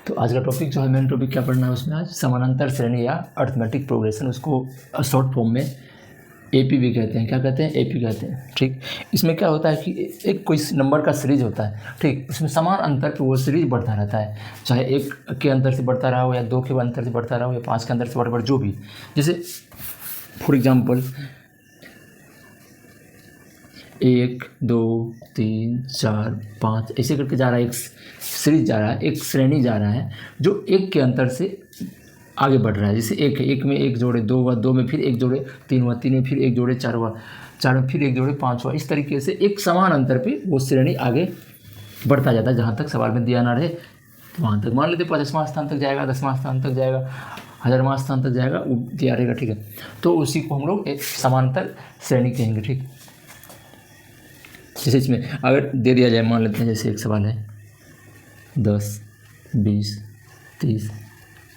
तो आज का टॉपिक जो है मेन टॉपिक क्या पढ़ना है उसमें आज समानांतर श्रेणी या अर्थमेटिक प्रोग्रेशन, उसको शॉर्ट फॉर्म में एपी भी कहते हैं। क्या कहते हैं? एपी कहते हैं। ठीक, इसमें क्या होता है कि एक कोई नंबर का सीरीज होता है, ठीक, उसमें समान अंतर पे वो सीरीज बढ़ता रहता है, चाहे 1 के अंतर से बढ़ता रहा हो या 2 के अंतर से बढ़ता रहा हो या 5 के अंतर से बढ़ जो भी। जैसे फॉर एग्जांपल 1 2 3 4 5 ऐसे करके जा रहा है, एक सीरीज जा रहा है, एक श्रेणी जा रहा है जो 1 के अंतर से आगे बढ़ रहा है। जैसे 1 में 1 जोड़े 2 हुआ, 2 में फिर 1 जोड़े 3 हुआ, 3 में फिर 1 जोड़े 4 हुआ, 4 में फिर 1 जोड़े 5 हुआ। इस तरीके से एक समान अंतर पे वो श्रेणी आगे बढ़ता जाता है। जहाँ तक सवाल में दिया ना रहे वहाँ तक मान लेते 50वां स्थान तक जाएगा, 10वां स्थान तक जाएगा, 1000वां स्थान तक जाएगा, वो दिया रहेगा। ठीक है, तो उसी को हम लोग एक समांतर श्रेणी कहेंगे। ठीक, जैसे इसमें अगर दे दिया जाए, मान लेते हैं जैसे एक सवाल है 10 20 30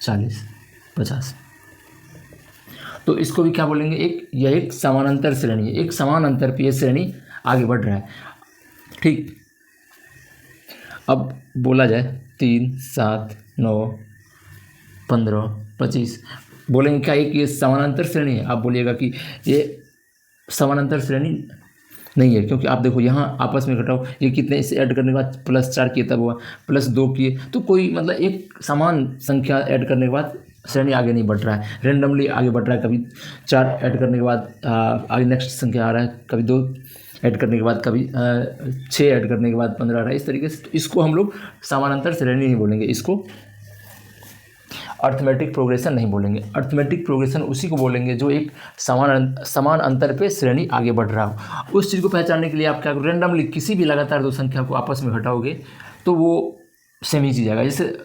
40 50, तो इसको भी क्या बोलेंगे? यह एक समानांतर श्रेणी है। एक समान अंतर पे ये श्रेणी आगे बढ़ रहा है। ठीक, अब बोला जाए 3 7 9 15 25, बोलेंगे क्या ये समानांतर श्रेणी है? आप बोलिएगा कि ये समानांतर श्रेणी नहीं है, क्योंकि आप देखो यहाँ आपस में घटाओ, ये कितने इसे ऐड करने के बाद +4 किए तब हुआ, +2 किए, तो कोई मतलब एक समान संख्या ऐड करने के बाद श्रेणी आगे नहीं बढ़ रहा है, रेंडमली आगे बढ़ रहा है। कभी 4 ऐड करने के बाद आगे नेक्स्ट संख्या आ रहा है, कभी 2 ऐड करने के बाद, कभी 6 ऐड करने के बाद 15 आ रहा है। इस तरीके से तो इसको हम लोग समानांतर श्रेणी नहीं बोलेंगे, इसको अर्थमेटिक प्रोग्रेशन नहीं बोलेंगे। अर्थमेटिक प्रोग्रेशन उसी को बोलेंगे जो एक समान अंतर पे श्रेणी आगे बढ़ रहा हो। उस चीज़ को पहचानने के लिए आप क्या करो, रेंडमली किसी भी लगातार 2 संख्या को आपस में घटाओगे तो वो सेम ही चीज़ आएगा। जैसे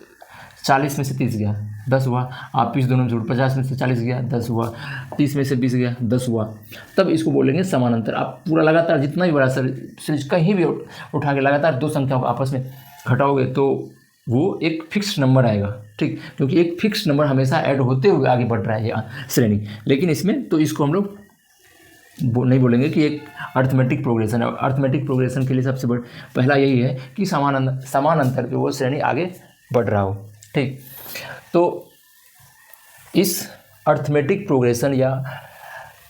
40 में से 30 गया 10 हुआ, आप इस दोनों में जोड़, 50 में से 40 गया 10 हुआ, 30 में से 20 गया 10 हुआ, तब इसको बोलेंगे समानांतर। आप पूरा लगातार जितना भी बड़ा सीरीज कहीं भी उठा के लगातार 2 संख्या को आपस में घटाओगे तो वो एक फिक्स नंबर आएगा। ठीक, क्योंकि एक फिक्स नंबर हमेशा ऐड होते हुए आगे बढ़ रहा है ये श्रेणी। लेकिन इसमें तो इसको हम लोग नहीं बोलेंगे कि एक अर्थमेटिक प्रोग्रेशन है। अर्थमेटिक प्रोग्रेशन के लिए सबसे पहला यही है कि समान अंतर पे वो श्रेणी आगे बढ़ रहा हो। ठीक, तो इस अर्थमेटिक प्रोग्रेशन या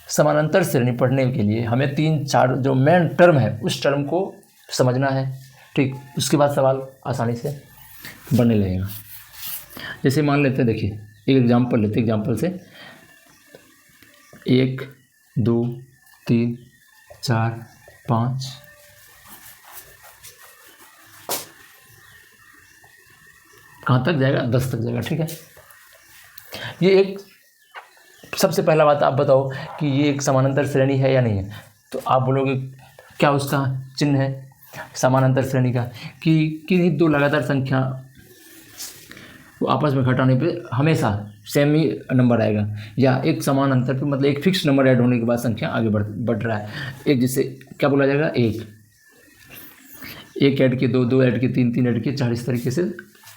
समानांतर श्रेणी पढ़ने के लिए हमें 3-4 जो मेन टर्म है उस टर्म को समझना है। ठीक, उसके बाद सवाल आसानी से बनने लगेगा। जैसे मान लेते हैं, देखिए एक एग्जांपल लेते हैं, एग्जांपल से 1 2 3 4 5 कहाँ तक जाएगा? 10 तक जाएगा। ठीक है, ये एक सबसे पहला बात आप बताओ कि ये एक समानांतर श्रेणी है या नहीं है। तो आप बोलोगे क्या उसका चिन्ह है समानांतर श्रेणी का कि किन्हीं 2 लगातार संख्या वो आपस में घटाने पे हमेशा सेम ही नंबर आएगा, या एक समान अंतर पे मतलब एक फिक्स नंबर ऐड होने के बाद संख्या आगे बढ़ रहा है। एक जैसे क्या बोला जाएगा, 1 ऐड के 2 2 ऐड के 3 3 ऐड के 4, इस तरीके से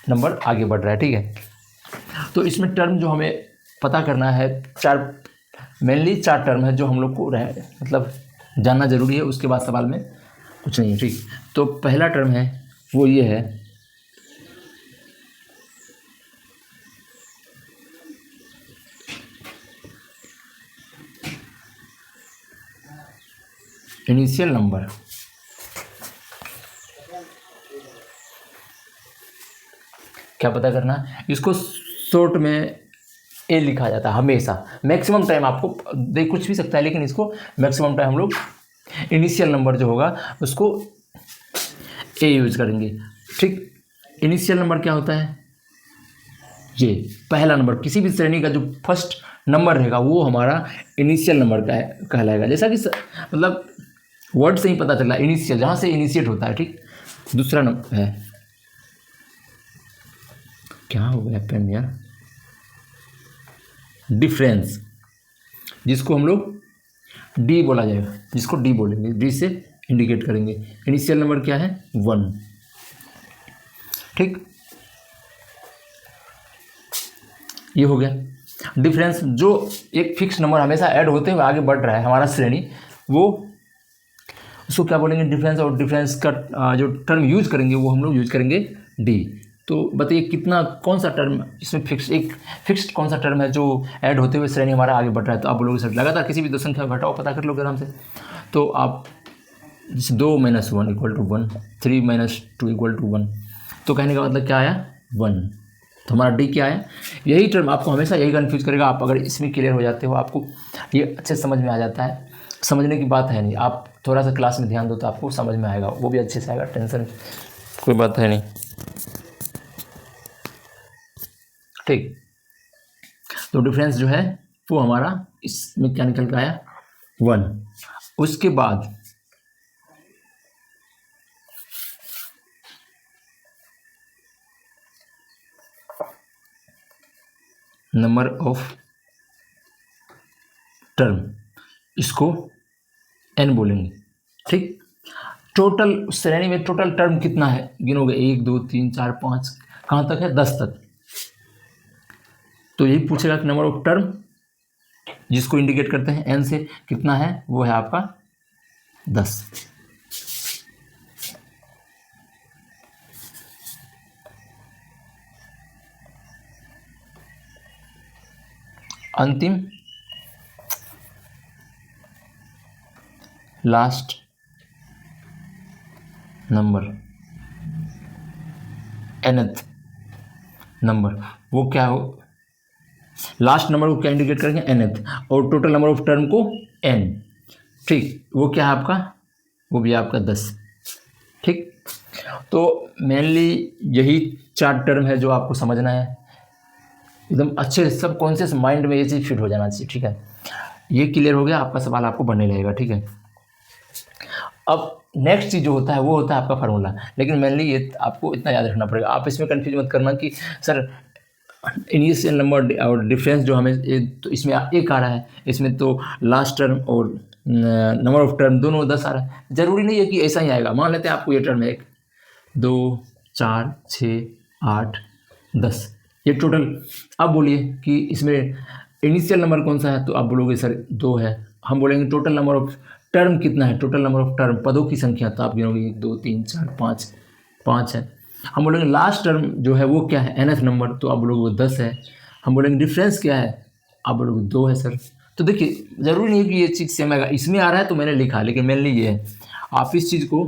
नंबर आगे बढ़ रहा है। ठीक है, तो इसमें टर्म जो हमें पता करना है, मेनली 4 टर्म है जो हम लोग को मतलब जानना जरूरी है। उसके बाद सवाल में कुछ नहीं है। ठीक, तो पहला टर्म है वो ये है इनिशियल नंबर। क्या पता करना है, इसको शॉर्ट में ए लिखा जाता है हमेशा। मैक्सिमम टाइम आपको दे कुछ भी सकता है, लेकिन इसको मैक्सिमम टाइम हम लोग इनिशियल नंबर जो होगा उसको ए यूज करेंगे। ठीक, इनिशियल नंबर क्या होता है? ये पहला नंबर, किसी भी श्रेणी का जो फर्स्ट नंबर रहेगा वो हमारा इनिशियल नंबर का कहलाएगा। जैसा कि मतलब वर्ड से ही पता चला, इनिशियल जहाँ से इनिशिएट होता है। ठीक, दूसरा नंबर है, क्या हो गया पेन यार, डिफरेंस, जिसको हम लोग डी बोला जाएगा, जिसको डी बोलेंगे, डी से इंडिकेट करेंगे। इनिशियल नंबर क्या है? 1। ठीक, ये हो गया डिफरेंस। जो एक फिक्स नंबर हमेशा ऐड होते हुए आगे बढ़ रहा है हमारा श्रेणी, वो उसको क्या बोलेंगे? डिफरेंस। और डिफरेंस का जो टर्म यूज करेंगे वो हम लोग यूज करेंगे डी। तो बताइए कितना, कौन सा टर्म इसमें फिक्स्ड कौन सा टर्म है जो ऐड होते हुए श्रेणी हमारा आगे बढ़ रहा है। तो आप बोलोगे सर लगातार किसी भी दो संख्या को घटाओ, पता कर लोगे आराम से। तो आप जैसे 2 - 1 = 1, 3 - 2 = 1, तो कहने का मतलब क्या आया 1। तो हमारा डी क्या है, यही टर्म आपको हमेशा यही कन्फ्यूज करेगा। आप अगर इसमें क्लियर हो जाते हो, आपको ये अच्छे समझ में आ जाता है, समझने की बात है नहीं, आप थोड़ा सा क्लास में ध्यान दो तो आपको समझ में आएगा, वो भी अच्छे से आएगा, टेंशन कोई बात है नहीं। ठीक, तो डिफरेंस जो है वो हमारा इसमें क्या निकल कर आया 1। उसके बाद नंबर ऑफ टर्म, इसको n बोलेंगे। ठीक, टोटल श्रेणी में टोटल टर्म कितना है गिनोगे, 1 2 3 4 5, कहाँ तक है 10 तक। तो यही पूछेगा कि नंबर ऑफ टर्म जिसको इंडिकेट करते हैं n से कितना है, वो है आपका 10। अंतिम लास्ट नंबर nth नंबर, वो क्या हो, लास्ट नंबर को क्या इंडिकेट करेंगे nth, और टोटल नंबर ऑफ टर्म को n। ठीक, वो क्या है आपका, वो भी आपका 10। ठीक, तो मेनली यही 4 टर्म है जो आपको समझना है एकदम अच्छे सब कॉन्शियस माइंड में, ये चीज़ फिट हो जाना चाहिए। ठीक है, ये क्लियर हो गया, आपका सवाल आपको बनने लगेगा। ठीक है, अब नेक्स्ट चीज़ जो होता है वो होता है आपका फार्मूला, लेकिन मेनली ये आपको इतना याद रखना पड़ेगा, आप इसमें कंफ्यूज मत करना कि सर इनिशियल नंबर और डिफरेंस जो हमें तो इसमें 1 आ रहा है, इसमें तो लास्ट टर्म और नंबर ऑफ टर्म दोनों 10 आ रहा है। ज़रूरी नहीं है कि ऐसा ही आएगा। मान लेते हैं आपको ये टर्म है 1 2 4 6 8 10, ये टोटल। अब बोलिए कि इसमें इनिशियल नंबर कौन सा है, तो आप बोलोगे सर 2 है। हम बोलेंगे टोटल नंबर ऑफ टर्म कितना है, टोटल नंबर ऑफ टर्म पदों की संख्या, तो आप गिनोगे 1 2 3 4 5, 5 है। हम बोलेंगे लास्ट टर्म जो है वो क्या है nth नंबर, तो आप बोलोगे वो 10 है। हम बोलेंगे डिफरेंस क्या है, आप बोलोगे 2 है सर। तो देखिए ज़रूरी नहीं है कि ये चीज़ सेम आएगा, इसमें आ रहा है तो मैंने लिखा, लेकिन मेनली ये है। आप इस चीज़ को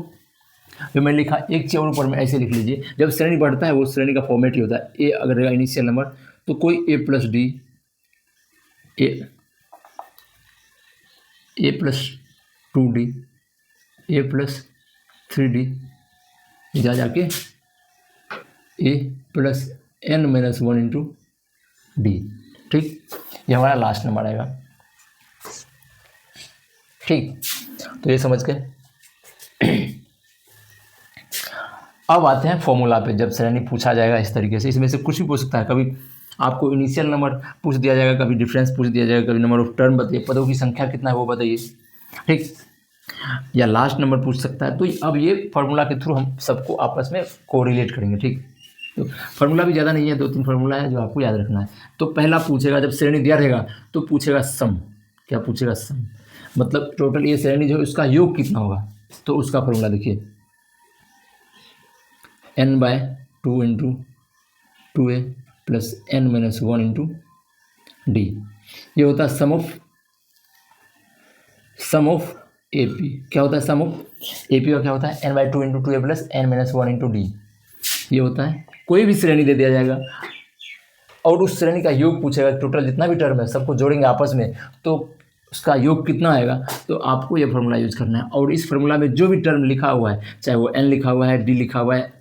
जो मैंने लिखा एक चीज़ और ऊपर में ऐसे लिख लीजिए, जब श्रेणी बढ़ता है वो श्रेणी का फॉर्मेट ही होता है। ए अगर रहेगा इनिशियल नंबर तो कोई a+d, a+2d, a+3d, जाके a+n-1 × d। ठीक, ये हमारा लास्ट नंबर आएगा। ठीक, तो ये समझ गए। अब आते हैं फॉर्मूला पे। जब श्रेणी पूछा जाएगा इस तरीके से, इसमें से कुछ भी पूछ सकता है, कभी आपको इनिशियल नंबर पूछ दिया जाएगा, कभी डिफरेंस पूछ दिया जाएगा, कभी नंबर ऑफ टर्म बताइए, पदों की संख्या कितना है वो बताइए। ठीक, या लास्ट नंबर पूछ सकता है। तो अब ये फार्मूला के थ्रू हम सबको आपस में कोरिलेट करेंगे। ठीक, तो फार्मूला भी ज़्यादा नहीं है, 2-3 फार्मूला है जो आपको याद रखना है। तो पहला पूछेगा, जब श्रेणी दिया रहेगा तो पूछेगा सम। क्या पूछेगा, सम, मतलब टोटल ये श्रेणी जो है उसका योग कितना होगा। तो उसका फार्मूला देखिए n/2 × 2a + n-1 × d, ये होता है सम ऑफ AP। क्या होता है सम ऑफ AP का क्या होता है n/2 × 2a + n-1 × d। ये होता है कोई भी श्रेणी दे दिया जाएगा और उस श्रेणी का योग पूछेगा, टोटल जितना भी टर्म है सबको जोड़ेंगे आपस में, तो उसका योग कितना आएगा। तो आपको ये फार्मूला यूज करना है, और इस फार्मूला में जो भी टर्म लिखा हुआ है, चाहे वो n लिखा हुआ है, d लिखा हुआ है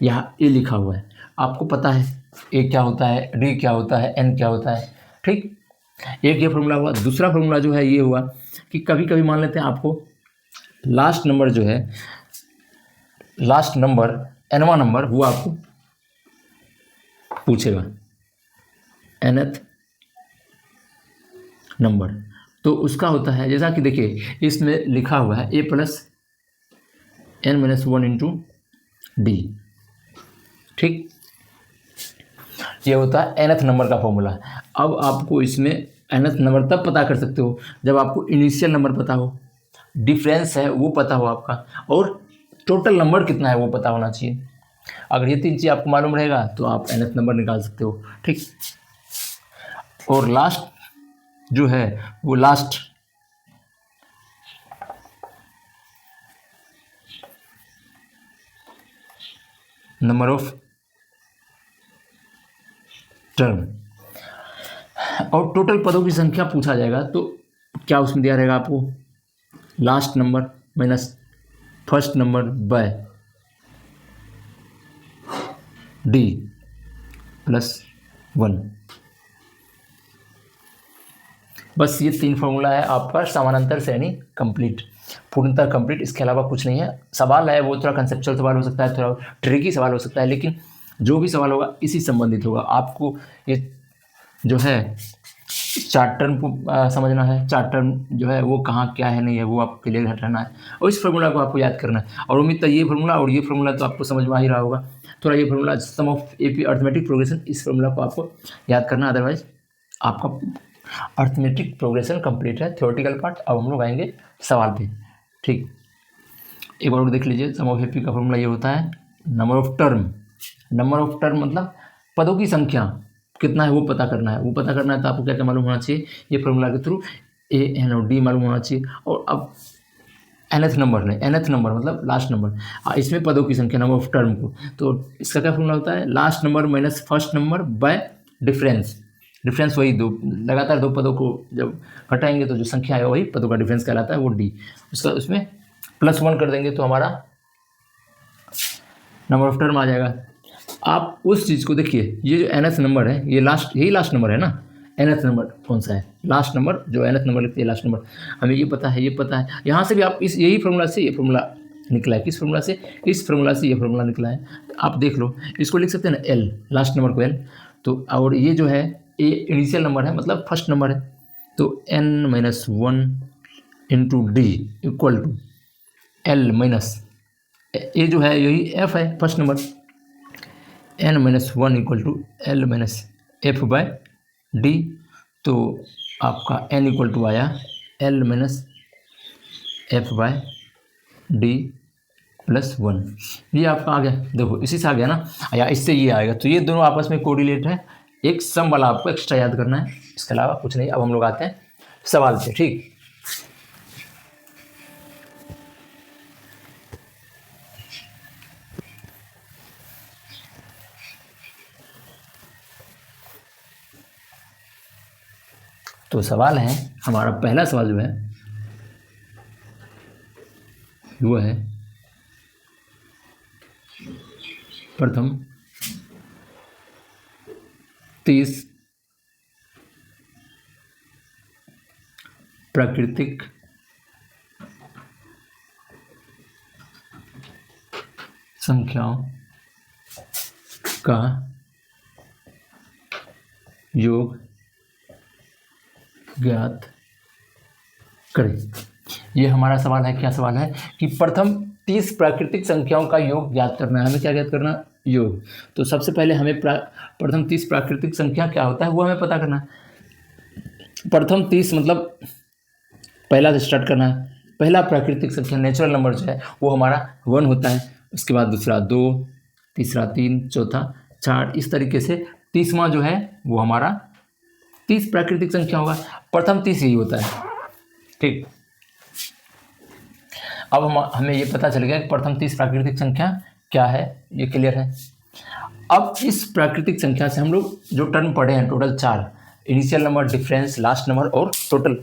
या a लिखा हुआ है, आपको पता है a क्या होता है, d क्या होता है, n क्या होता है। ठीक, एक ये फार्मूला हुआ। दूसरा फार्मूला जो है ये हुआ कि कभी कभी मान लेते हैं आपको लास्ट नंबर जो है, लास्ट नंबर nवां नंबर वो आपको पूछेगा, nth नंबर। तो उसका होता है जैसा कि देखिए इसमें लिखा हुआ है a + n-1 × d। ठीक, ये होता है nth नंबर का फॉर्मूला। अब आपको इसमें nth नंबर तब पता कर सकते हो जब आपको इनिशियल नंबर पता हो, डिफरेंस है वो पता हो आपका, और टोटल नंबर कितना है वो पता होना चाहिए। अगर ये 3 चीज़ आपको मालूम रहेगा तो आप nth नंबर निकाल सकते हो, ठीक। और लास्ट जो है वो लास्ट नंबर ऑफ टर्म और टोटल पदों की संख्या पूछा जाएगा तो क्या उसमें दिया रहेगा आपको, last number minus first number by D plus 1। बस ये 3 फॉर्मूला है आपका समानांतर श्रेणी कंप्लीट, पूर्णतः कंप्लीट। इसके अलावा कुछ नहीं है। सवाल है वो थोड़ा कंसेप्चुअल सवाल हो सकता है, थोड़ा ट्रिकी सवाल हो सकता है, लेकिन जो भी सवाल होगा इसी संबंधित होगा। आपको ये जो है चार्ट टर्म को समझना है, चार्ट टर्म जो है वो कहाँ क्या है नहीं है वो आप क्लियर हटाना है, और इस फार्मूला को आपको याद करना है। और उम्मीद है ये फार्मूला और ये फार्मूला तो आपको समझ में आ ही रहा होगा। थोड़ा ये formula sum of AP arithmetic progression, इस फार्मूला को आपको याद करना, अदरवाइज आपका अर्थमेटिक प्रोग्रेशन कंप्लीट है, थ्योरेटिकल पार्ट। अब हम लोग आएंगे सवाल पे, ठीक। एक बार और देख लीजिए, सम ऑफ एपी का फॉर्मूला ये होता है number of term. Number of term मतलब पदों की संख्या कितना है वो पता करना है। वो पता करना है तो आपको क्या क्या मालूम होना चाहिए, ये फॉर्मूला के थ्रू ए एन और डी मालूम होना चाहिए। और अब nth नंबर नहीं, nth नंबर मतलब लास्ट नंबर, इसमें पदों की संख्या नंबर ऑफ टर्म को, तो इसका क्या फॉर्मूला होता है, last number minus first number by difference. Difference वही दो लगातार दो पदों को जब घटाएंगे तो जो संख्या है वही पदों का डिफरेंस कहलाता है, वो डी। उसका उसमें +1 कर देंगे तो हमारा नंबर ऑफ टर्म आ जाएगा। आप उस चीज़ को देखिए, ये जो nth नंबर है ये लास्ट, यही लास्ट नंबर है ना। nth नंबर कौन सा है, लास्ट नंबर, जो nth नंबर लिखते हैं लास्ट नंबर, हमें ये पता है, ये पता है। यहाँ से भी आप इस यही फार्मूला से ये फार्मूला निकला है, किस फार्मूला से, इस फार्मूला से ये फार्मूला निकला है। आप देख लो, इसको लिख सकते हैं ना एल, लास्ट नंबर को एल, तो और ये जो है ये इनिशियल नंबर है मतलब फर्स्ट नंबर है, तो n-1 into D equal to L minus, ये जो है यही एफ है first number, n-1 equal to L minus F by D. तो आपका n इक्वल टू आया L minus F by D plus 1। ये आपका आ गया, देखो इसी से आ गया ना, या इससे ये आएगा, तो ये दोनों आपस में कोरिलेट है। एक सम वाला आपको एक्स्ट्रा याद करना है, इसके अलावा कुछ नहीं। अब हम लोग आते हैं सवाल पे, ठीक। तो सवाल है हमारा, पहला सवाल जो है वो है प्रथम 30 प्राकृतिक संख्याओं का योग ज्ञात करें। ये हमारा सवाल है, क्या सवाल है कि प्रथम 30 प्राकृतिक संख्याओं का योग ज्ञात करना है। हमें क्या ज्ञात करना, योग। तो सबसे पहले हमें प्रथम 30 प्राकृतिक संख्या क्या होता है वो हमें पता करना है। प्रथम 30 मतलब पहला से स्टार्ट करना है। पहला प्राकृतिक संख्या नेचुरल नंबर जो है वो हमारा 1 होता है, उसके बाद दूसरा 2, तीसरा 3, चौथा 4, इस तरीके से 30वां जो है वो हमारा 30 प्राकृतिक संख्या होगा। प्रथम 30 यही होता है, ठीक। अब हमें ये पता चल गया कि प्रथम 30 प्राकृतिक संख्या क्या है, ये क्लियर है। अब इस प्राकृतिक संख्या से हम लोग जो टर्म पढ़े हैं total 4, initial number, difference, last number और टोटल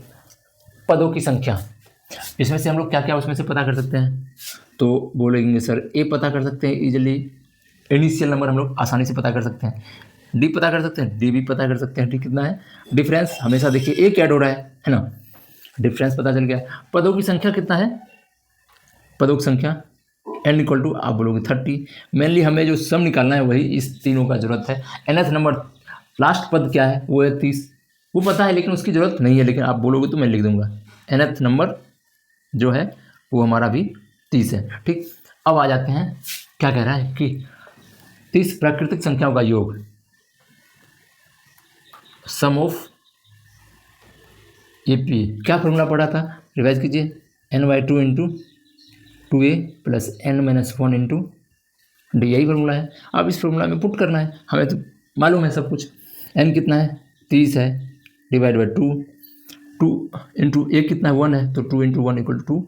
पदों की संख्या, इसमें से हम लोग क्या क्या उसमें से पता कर सकते हैं। तो बोलेंगे सर ए पता कर सकते हैं इजीली, इनिशियल नंबर हम लोग आसानी से पता कर सकते हैं, डी पता कर सकते हैं, डी भी पता कर सकते हैं, डी कितना है। डिफरेंस हमेशा देखिए एक ऐड हो रहा है ना, डिफरेंस पता चल गया। पदों की संख्या कितना है, पदों की संख्या n इक्वल टू आप बोलोगे 30। मेनली हमें जो सम निकालना है वही इस तीनों का जरूरत है। nth नंबर लास्ट पद क्या है वो है 30, वो पता है लेकिन उसकी ज़रूरत नहीं है, लेकिन आप बोलोगे तो मैं लिख दूंगा। nth नंबर जो है वो हमारा भी 30 है, ठीक। अब आ जाते हैं, क्या कह रहा है कि 30 प्राकृतिक संख्याओं का योग, सम ऑफ एपी, क्या फॉर्मूला पढ़ा था, रिवाइज कीजिए, n/2 into 2a plus n-1 into D यही फॉर्मूला है। अब इस फॉर्मूला में पुट करना है, हमें तो मालूम है सब कुछ। n कितना है 30 है, डिवाइड बाई 2, 2 इंटू ए कितना है 1 है, तो 2 into 1 equal to 2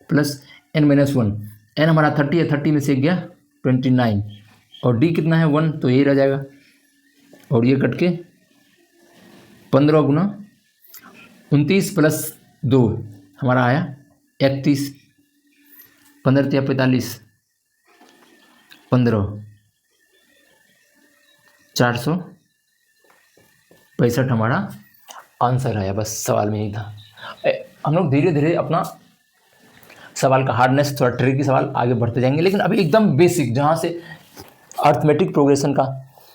plus n-1, n हमारा 30 है, 30 में से गया 29, और d कितना है 1, तो यही रह जाएगा, और ये कट के 15 गुना 29 प्लस 2 हमारा आया 31, 15 या 45, 15, 465 हमारा आंसर आया। बस सवाल में ही था। हम लोग धीरे धीरे अपना सवाल का हार्डनेस, थोड़ा ट्रिकी सवाल आगे बढ़ते जाएंगे, लेकिन अभी एकदम बेसिक, जहाँ से अर्थमेटिक प्रोग्रेशन का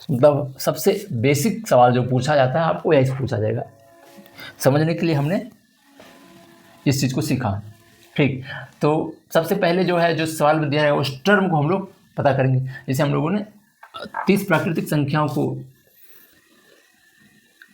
मतलब सबसे बेसिक सवाल जो पूछा जाता है आपको यही पूछा जाएगा। समझने के लिए हमने इस चीज़ को सीखा। ठीक, तो सबसे पहले जो है जो सवाल में दिया है उस टर्म को हम लोग पता करेंगे। जैसे हम लोगों ने 30 प्राकृतिक संख्याओं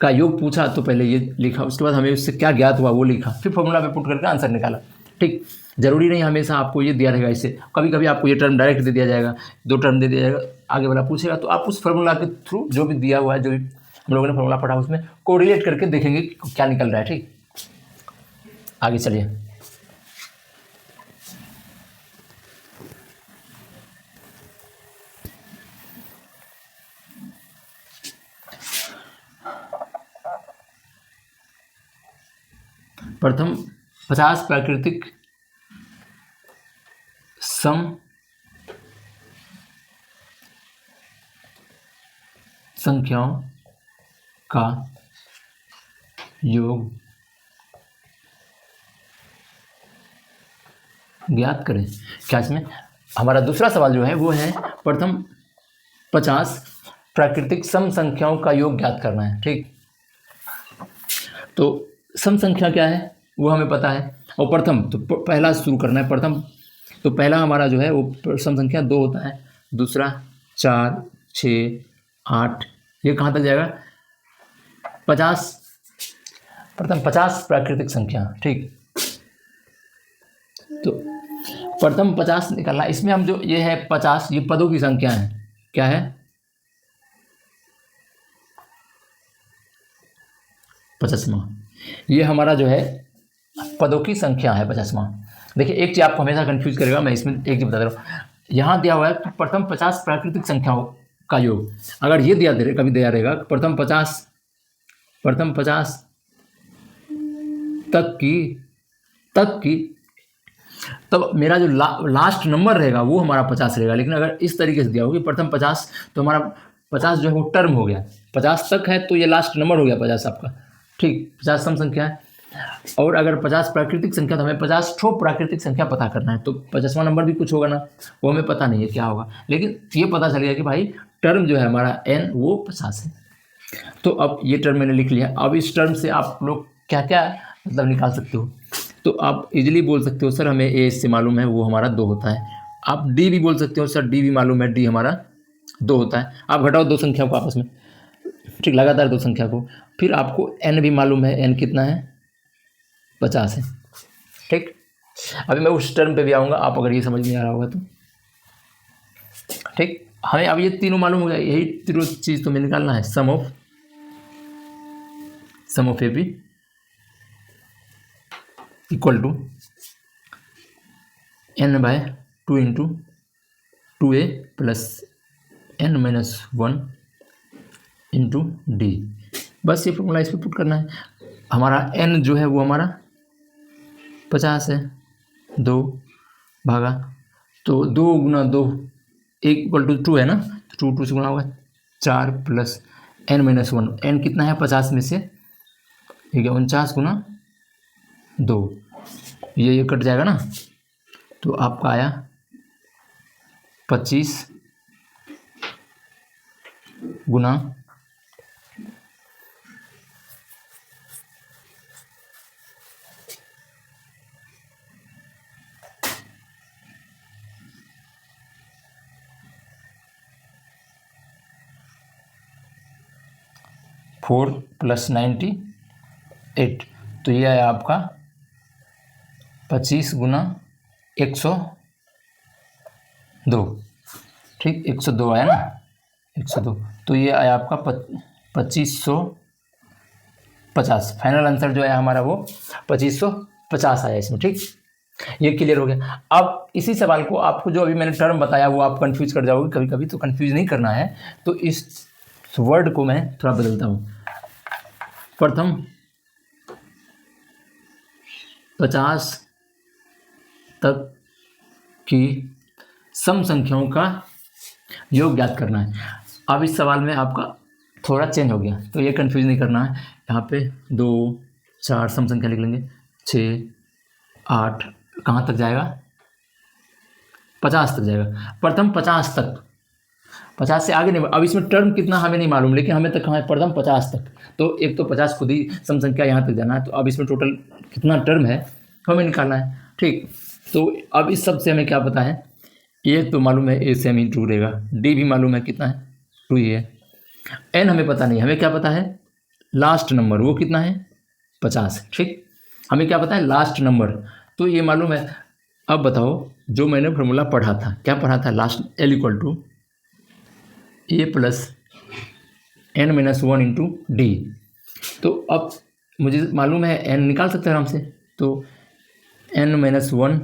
का योग पूछा, तो पहले ये लिखा, उसके बाद हमें उससे क्या ज्ञात हुआ वो लिखा, फिर फॉर्मूला पे पुट करके आंसर निकाला। ठीक, जरूरी नहीं हमेशा आपको ये दिया रहेगा, इससे कभी कभी आपको ये टर्म डायरेक्ट दे दिया जाएगा, 2 टर्म दे दिया जाएगा, आगे वाला पूछेगा तो आप उस फॉर्मूला के थ्रू जो भी दिया हुआ है, जो भी हम लोगों ने फॉर्मूला पढ़ा उसमें कोरिलेट करके देखेंगे क्या निकल रहा है। ठीक, आगे चलिए। प्रथम 50 प्राकृतिक सम संख्याओं का योग ज्ञात करें। क्या इसमें हमारा दूसरा सवाल जो है वो है प्रथम 50 प्राकृतिक सम संख्याओं का योग ज्ञात करना है। ठीक, तो सम संख्या क्या है वो हमें पता है, और प्रथम तो पहला शुरू करना है। प्रथम तो पहला हमारा जो है वो सम संख्या 2 होता है, दूसरा 4, 6, 8, ये कहाँ तक जाएगा 50, प्रथम 50 प्राकृतिक संख्या। ठीक, तो प्रथम 50 निकालना, इसमें हम जो ये है 50 ये पदों की संख्या है, क्या है 50वां, ये हमारा जो है पदों की संख्या है 50वां। देखिए एक चीज़ आपको हमेशा कंफ्यूज करेगा, मैं इसमें एक चीज़ बता रहा हूँ, यहाँ दिया हुआ है कि प्रथम 50 प्राकृतिक संख्याओं का योग, अगर ये दिया दे कभी दिया रहेगा प्रथम 50 तक की तब मेरा जो लास्ट नंबर रहेगा वो हमारा 50 रहेगा। लेकिन अगर इस तरीके से दिया होगा प्रथम 50 तो हमारा 50 जो है वो टर्म हो गया, 50 तक है तो ये लास्ट नंबर हो गया 50 आपका। ठीक, 50 सम संख्या है, और अगर 50 प्राकृतिक संख्या तो हमें 50 ठो प्राकृतिक संख्या पता करना है, तो 50वां नंबर भी कुछ होगा ना, वो हमें पता नहीं है क्या होगा, लेकिन ये पता चल गया कि भाई टर्म जो है हमारा n वो 50 है। तो अब ये टर्म मैंने लिख लिया। अब इस टर्म से आप लोग क्या क्या मतलब निकाल सकते हो, तो आप इजीली बोल सकते हो सर हमें a इससे मालूम है वो हमारा 2 होता है। आप d भी बोल सकते हो सर d भी मालूम है d हमारा 2 होता है। आप घटाओ 2 संख्या को आपस में, ठीक, लगातार 2 संख्या को, फिर आपको n भी मालूम है, n कितना है 50 है। ठीक, अभी मैं उस टर्म पे भी आऊँगा, आप अगर ये समझ में आ रहा होगा तो। ठीक, हमें अब ये तीनों मालूम हो गया, यही तीनों चीज़ तो हमें निकालना है। Sum of A B equal to n/2 into 2a plus n-1 into D. बस ये फॉर्मूला इस पर पुट करना है। हमारा n जो है वो हमारा 50 है, 2 भागा तो 2 गुना 2 1 इक्वल टू 2 है ना, तो 2 से गुना होगा 4 प्लस n-1, n कितना है 50 में से, ठीक है 49 गुना 2, ये कट जाएगा ना, तो आपका आया 25 गुना 4 + 98, तो ये आया आपका 25 गुना 102। ठीक, 102 आया ना, 102, तो ये आया आपका 2550। फाइनल आंसर जो है हमारा वो 2550 आया इसमें। ठीक, ये क्लियर हो गया। अब इसी सवाल को आपको जो अभी मैंने टर्म बताया वो आप कंफ्यूज कर जाओगे कभी कभी, तो कंफ्यूज नहीं करना है। तो इस वर्ड को मैं थोड़ा बदलता हूँ। प्रथम 50 तक की सम संख्याओं का योग ज्ञात करना है। अब इस सवाल में आपका थोड़ा चेंज हो गया, तो ये कंफ्यूज नहीं करना है। यहाँ पे 2 4 सम संख्या लिख लेंगे, 6 8 कहाँ तक जाएगा, 50 तक जाएगा। प्रथम 50 तक, 50 से आगे नहीं। अब इसमें टर्म कितना हमें नहीं मालूम, लेकिन हमें तक कहाँ है, प्रथम 50 तक। तो एक तो 50 खुद ही सम संख्या यहाँ तक जाना है, तो अब इसमें टोटल कितना टर्म है हमें निकालना है। ठीक, तो अब इस सब से हमें क्या पता है, ए तो मालूम है, ए से हमें टू रहेगा, डी भी मालूम है कितना है, 2 ही है। एन हमें पता नहीं, हमें क्या पता है लास्ट नंबर, वो कितना है 50। ठीक, हमें क्या पता है लास्ट नंबर, तो ये मालूम है। अब बताओ जो मैंने फॉर्मूला पढ़ा था, क्या पढ़ा था, last L equal to A plus N minus 1 into D. तो अब मुझे मालूम है एन निकाल सकते हैं आराम से, तो N minus 1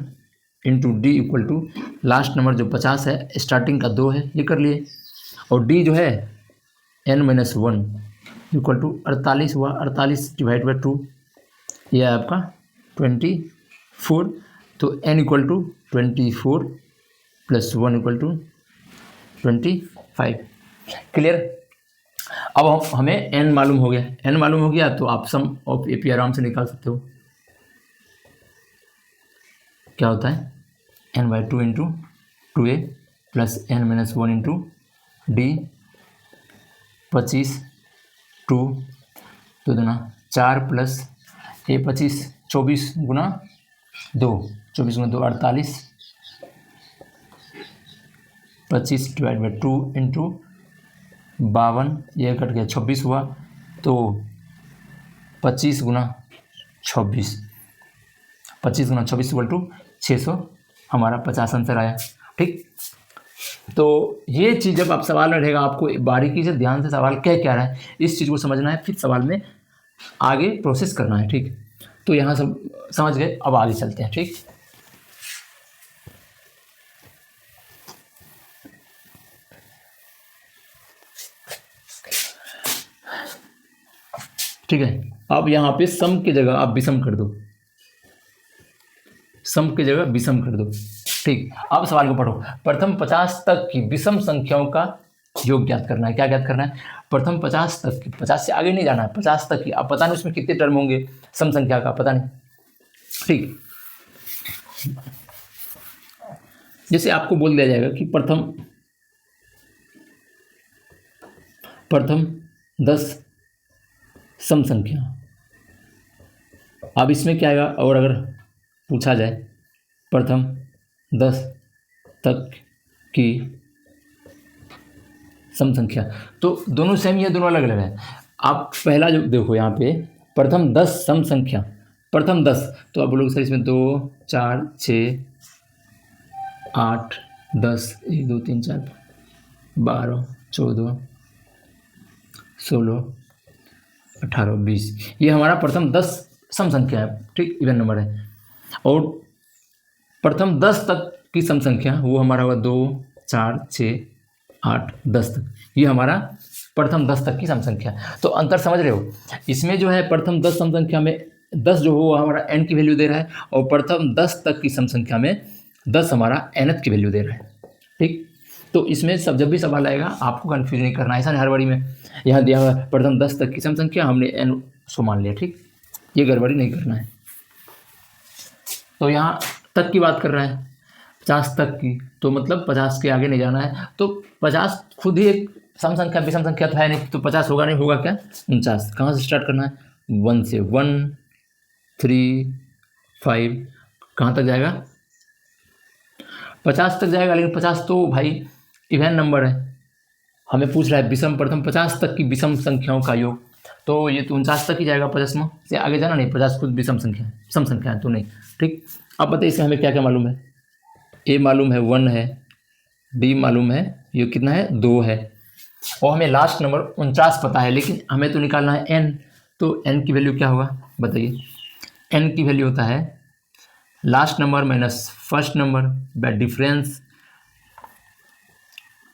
into D equal to last number जो 50 है, स्टार्टिंग का 2 है, ये कर लिए, और डी जो है एन माइनस 1 इक्वल टू 48 हुआ, 48 डिवाइड बाई 2, यह है आपका 24। तो N equal to 24 plus 1 equal to 25। Clear. अब हमें एन मालूम हो गया, एन मालूम हो गया तो आप सम ऑफ ए पी आराम से निकाल सकते हो। क्या होता है N by 2 into 2a plus N minus 1 into D, 25 2 2 दूना 4 प्लस ए 25 24 गुना 2, 24 गुना 2 48, 25 डिवाइड बाई 2 इंटू 52, ये कट गया 26 हुआ, तो 25 गुना 26, 25 गुना 26 इक्वल टू 600, हमारा 50 आंसर आया। ठीक, तो ये चीज़ जब आप सवाल में रहेगा, आपको बारीकी से ध्यान से सवाल कह क्या रहा है इस चीज़ को समझना है, फिर सवाल में आगे प्रोसेस करना है। ठीक, तो यहाँ सब समझ गए, अब आगे चलते हैं। ठीक, ठीक है। अब यहाँ पे सम की जगह आप विषम कर दो, सम की जगह विषम कर दो। ठीक, अब सवाल को पढ़ो। प्रथम 50 तक की विषम संख्याओं का योग ज्ञात करना है। क्या ज्ञात करना है, प्रथम 50 तक की, 50 से आगे नहीं जाना है, 50 तक की। अब पता नहीं उसमें कितने टर्म होंगे सम संख्या का, पता नहीं। ठीक, जैसे आपको बोल दिया जाएगा कि प्रथम 10 सम संख्या। अब इसमें क्या आएगा, और अगर पूछा जाए प्रथम 10 तक की सम संख्या, तो दोनों सेम ही है, दोनों अलग अलग है। आप पहला जो देखो यहाँ पे प्रथम 10 सम संख्या, प्रथम 10, तो आप बोलोगे सर इसमें 2 4 6 8 10 1 2 3 4 12 14 16 18 20, ये हमारा प्रथम 10 सम संख्या है। ठीक, इवन नंबर है। और प्रथम 10 तक की सम संख्या वो हमारा हुआ 2 4 6 8 10 तक, ये हमारा प्रथम 10 तक की सम संख्या। तो अंतर समझ रहे हो, इसमें जो है प्रथम 10 सम संख्या में 10 जो हो हमारा n की वैल्यू दे रहा है, और प्रथम 10 तक की सम संख्या में 10 हमारा nth की वैल्यू दे रहा है। ठीक, तो इसमें सब जब भी सवाल आएगा आपको कन्फ्यूज नहीं करना है। ऐसा नहीं हड़बड़ी में यहाँ दिया हुआ प्रथम 10 तक की सम संख्या, हमने n सो मान लिया। ठीक, ये गड़बड़ी नहीं करना है। तो यहाँ तक की बात कर रहा है, 50 तक की, तो मतलब 50 के आगे नहीं जाना है। तो 50 खुद ही एक सम संख्या विषम संख्या तो है नहीं, तो 50 होगा नहीं, होगा क्या 49। कहाँ से स्टार्ट करना है, 1 से, 1 3 5 कहाँ तक जाएगा, 50 तक जाएगा। लेकिन 50 तो भाई इवन नंबर है, हमें पूछ रहा है विषम, प्रथम 50 तक की विषम संख्याओं का योग, तो ये तो 49 तक ही जाएगा। 50 में से आगे जाना नहीं, 50 खुद विषम संख्या है, सम संख्या है तो नहीं। ठीक, अब बताइए इससे हमें क्या क्या मालूम है। ए मालूम है 1 है, डी मालूम है, ये कितना है 2 है, और हमें लास्ट नंबर 49 पता है, लेकिन हमें तो निकालना है n। तो n की वैल्यू क्या होगा बताइए। n की वैल्यू होता है last number minus first number by difference,